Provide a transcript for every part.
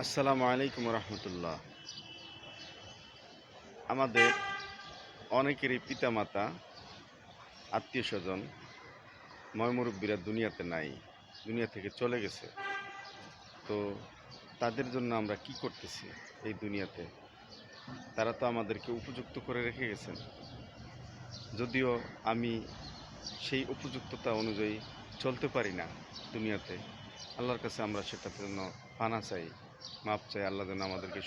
আসসালামু আলাইকুম রহমতুল্লাহ। আমাদের অনেকেরই পিতামাতা, আত্মীয় স্বজন, ময়মুরব্বীরা দুনিয়াতে নাই, দুনিয়া থেকে চলে গেছে। তো তাদের জন্য আমরা কি করতেছি এই দুনিয়াতে? তারা তো আমাদেরকে উপযুক্ত করে রেখে গেছেন। যদিও আমি সেই উপযুক্ততা অনুযায়ী চলতে পারি না দুনিয়াতে, আল্লাহর কাছে আমরা সেটার জন্য পানা চাই, মাপ চাই। আল্লাহ যেন আমাদেরকে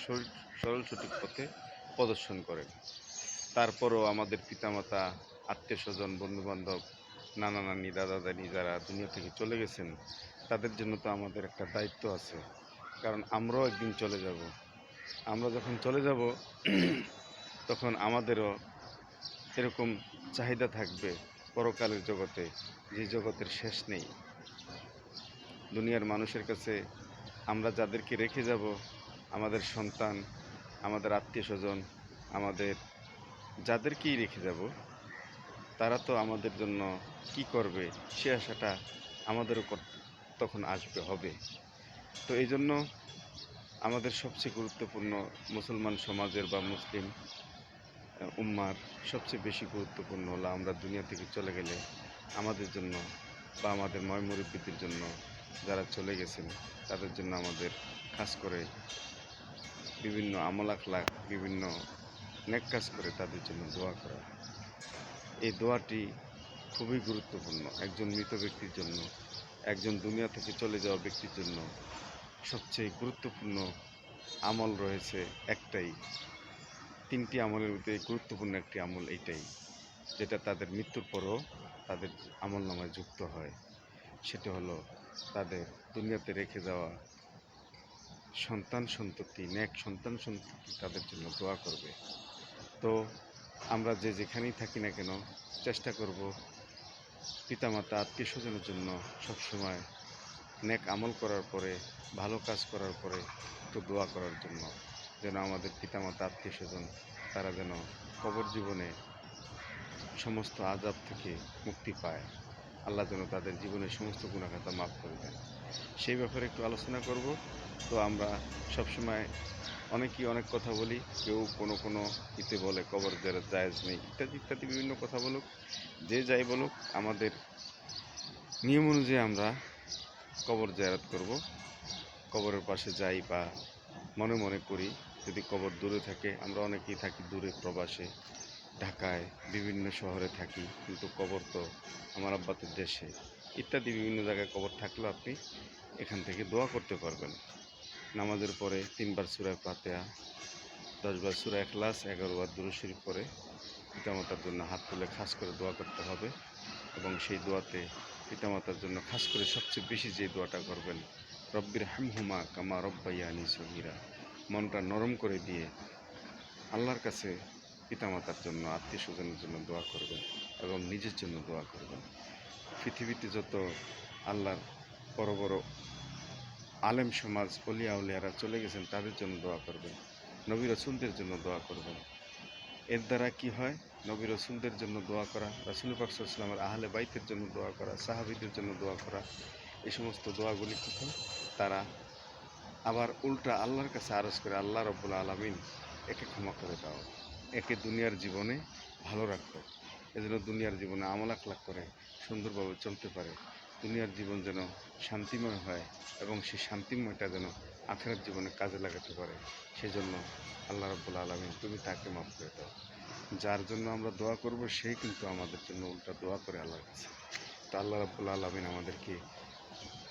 সরল সঠিক পথে প্রদর্শন করেন। তারপরও আমাদের পিতামাতা, আত্মীয় স্বজন, বন্ধুবান্ধব, নানা নানি, দাদা দাদি যারা দুনিয়া থেকে চলে গেছেন, তাদের জন্য তো আমাদের একটা দায়িত্ব আছে। কারণ আমরাও একদিন চলে যাব। আমরা যখন চলে যাব তখন আমাদেরও এরকম চাহিদা থাকবে পরকালের জগতে, যে জগতের শেষ নেই। দুনিয়ার মানুষের কাছে আমরা যাদেরকে রেখে যাব, আমাদের সন্তান, আমাদের আত্মীয় স্বজন, আমাদের যাদেরকেই রেখে যাব, তারা তো আমাদের জন্য কি করবে সে আশাটা আমাদেরও তখন হবে। তো এই জন্য আমাদের সবচেয়ে গুরুত্বপূর্ণ, মুসলমান সমাজের বা মুসলিম উম্মার সবচেয়ে বেশি গুরুত্বপূর্ণ হলো আমরা দুনিয়া থেকে চলে গেলে আমাদের জন্য বা আমাদের ময়মুরব্বীদের জন্য, যারা চলে গেছেন তাদের জন্য আমাদের খাস করে বিভিন্ন আমল আখলাক, বিভিন্ন নেক কাজ করে তাদের জন্য দোয়া করা। এই দোয়াটি খুবই গুরুত্বপূর্ণ একজন মৃত ব্যক্তির জন্য। একজন দুনিয়া থেকে চলে যাওয়া ব্যক্তির জন্য সবচেয়ে গুরুত্বপূর্ণ আমল রয়েছে একটাই। তিনটি আমলের মধ্যে গুরুত্বপূর্ণ একটি আমল এইটাই, যেটা তাদের মৃত্যুর পরও তাদের আমল নামায় যুক্ত হয়। সেটা হলো তাদের দুনিয়াতে রেখে যাওয়া সন্তান সন্ততি, নেক সন্তান সন্ততি তাদের জন্য দোয়া করবে। তো আমরা যে যেখানেই থাকি না কেন, চেষ্টা করব পিতামাতা, আত্মীয় স্বজনের জন্য সবসময় নেক আমল করার পরে, ভালো কাজ করার পরে একটু দোয়া করার জন্য, যেন আমাদের পিতামাতা, আত্মীয় স্বজন তারা যেন কবর জীবনে সমস্ত আযাব থেকে মুক্তি পায়। আল্লাহ যেন তাদের জীবনের সমস্ত গুনাহ খাতা মাফ করে দেন। সেই ব্যাপারে একটু আলোচনা করব। তো আমরা সবসময় অনেকেই অনেক কথা বলি, কেউ কোনো ইতে বলে কবর জিয়ারত জায়েজ নেই, ইত্যাদি ইত্যাদি বিভিন্ন কথা বলুক, যে যাই বলুক, আমাদের নিয়ম অনুযায়ী আমরা কবর জিয়ারত করব। কবরের পাশে যাই বা মনে মনে করি। যদি কবর দূরে থাকে, আমরা অনেকেই থাকি দূরে প্রবাসে, ঢাকায়, বিভিন্ন শহরে থাকি, কিন্তু কবর তো আমার আব্বাদের দেশে, ইত্যাদি বিভিন্ন জায়গায় কবর থাকলেও আপনি এখান থেকে দোয়া করতে পারবেন। নামাজের পরে 3 বার সূরা ফাতিহা, 10 বার সূরা ইখলাস, 11 বার দুরূদ শরীফ পড়ে পিতামাতার জন্য হাত তুলে খাস করে দোয়া করতে হবে। এবং সেই দোয়াতে পিতামাতার জন্য খাস করে সবচেয়ে বেশি যে দোয়াটা করবেন, রব্বির হামহুমা কামা রব্বায়ানি সগীরা, মনটা নরম করে দিয়ে আল্লাহর কাছে পিতামাতার জন্য, আত্মীয় স্বজনের জন্য দোয়া করবেন এবং নিজের জন্য দোয়া করবেন। পৃথিবীতে যত আল্লাহর বড় বড় আলেম সমাজ, অলিয়া উলিয়ারা চলে গেছেন, তাদের জন্য দোয়া করবেন, নবী রাসূলদের জন্য দোয়া করবেন। এর দ্বারা কি হয়? নবী রাসূলদের জন্য দোয়া করা, রাসূল পাক সাল্লাল্লাহু আলাইহি ওয়াসাল্লামের আহলে বাইতের জন্য দোয়া করা, সাহাবীদের জন্য দোয়া করা, এই সমস্ত দোয়াগুলি কি হয়? তারা আবার উল্টা আল্লাহর কাছে আরজ করে, আল্লাহ রব্বুল আলামিন একে ক্ষমা করে দাও, একে দুনিয়ার জীবনে ভালো রাখো, এজন্য দুনিয়ার জীবনে আমল আখলাক করে সুন্দরভাবে চলতে পারে, দুনিয়ার জীবন যেন শান্তিময় হয় এবং সেই শান্তিময়টা যেন আখিরাত জীবনে কাজে লাগাতে পারে। সেজন্য আল্লাহ রব্বুল আলামিন তুমি তাকে মাফ করে দাও। যার জন্য আমরা দোয়া করব সেই কিন্তু আমাদের জন্য উল্টা দোয়া করে আল্লাহর কাছে। তো আল্লাহ রব্বুল আলামিন আমাদেরকে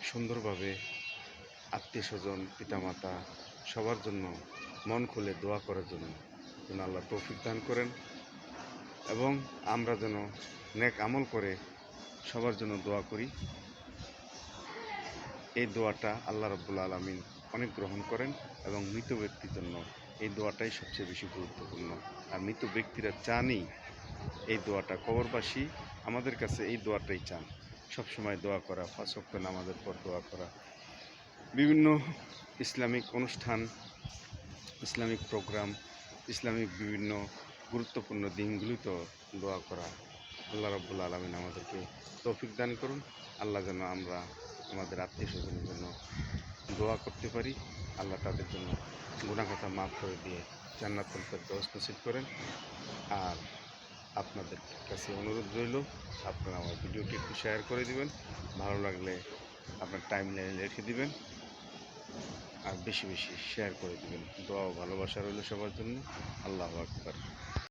সুন্দরভাবে আত্মীয় স্বজন, পিতামাতা সবার জন্য মন খুলে দোয়া করার জন্য যেন আল্লাহ তৌফিক দান করেন এবং আমরা যেন নেক আমল করে সবার জন্য দোয়া করি। এই দোয়াটা আল্লাহ রাব্বুল আলামিন অনেক গ্রহণ করেন এবং মৃত ব্যক্তির জন্য এই দোয়াটাই সবচেয়ে বেশি গুরুত্বপূর্ণ। আর মৃত ব্যক্তিরা চানই এই দোয়াটা, কবরবাসী আমাদের কাছে এই দোয়াটাই চান, সবসময় দোয়া করা, 5 ওয়াক্ত নামাজের পর দোয়া করা, বিভিন্ন ইসলামিক অনুষ্ঠান, ইসলামিক প্রোগ্রাম, ইসলামিক বিভিন্ন গুরুত্বপূর্ণ দিনগুলিতেও দোয়া করা। আল্লাহ রাব্বুল আলামিন আমাদেরকে তৌফিক দান করুন। আল্লাহ যেন আমরা আমাদের আত্মীয় স্বজনের জন্য দোয়া করতে পারি আল্লাহ তাদের জন্য গুনাহ কথা মাফ করে দিয়ে জান্নাতুল ফেরদৌস নসিব করেন। আর আপনাদের কাছে অনুরোধ রইল, আপনারা আমার ভিডিওটি একটু শেয়ার করে দিবেন, ভালো লাগলে আপনার টাইম লাইনে রেখে দিবেন, আর বেশি বেশি শেয়ার করে দিবেন। দোয়া ও ভালোবাসা রইল সবার জন্য। আল্লাহু আকবার।